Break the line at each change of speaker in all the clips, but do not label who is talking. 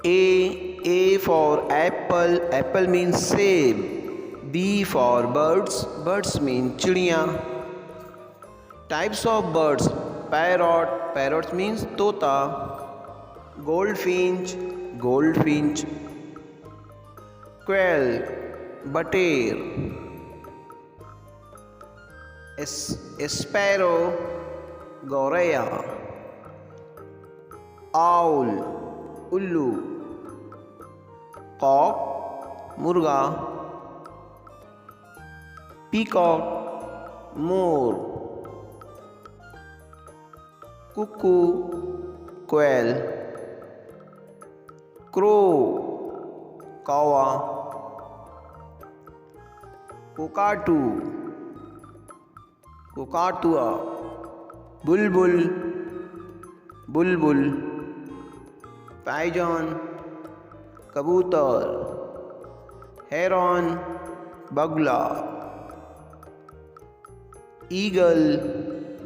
A for apple, apple means save. B for birds, birds mean चिड़िया. Types of birds: parrot, parrot means तोता. Goldfinch, goldfinch. Quail, बटेर. Sparrow, गौरैया. Owl, उल्लू. Cock, मुर्गा. Peacock, मोर. Cuckoo, quail. Crow, कौवा. Cockatoo, कोकाटुआ. बुलबुल, बुलबुल. Pigeon, कबूतर. Heron, बगुला. Eagle,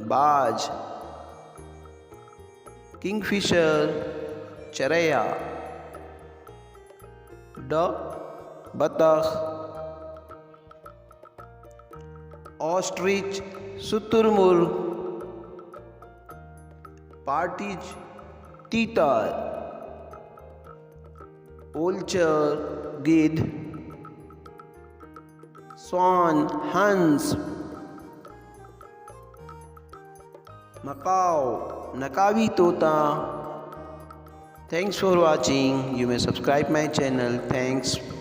बाज. किंगफिशर, चरैया. डक, बतख. ऑस्ट्रिच, शुतुरमुर्ग. पार्टिज, तीतर. ओल्चर, गिद्ध. स्वान, हंस. मकाओ, नकावी तोता. Thanks for watching. You may subscribe my channel. Thanks.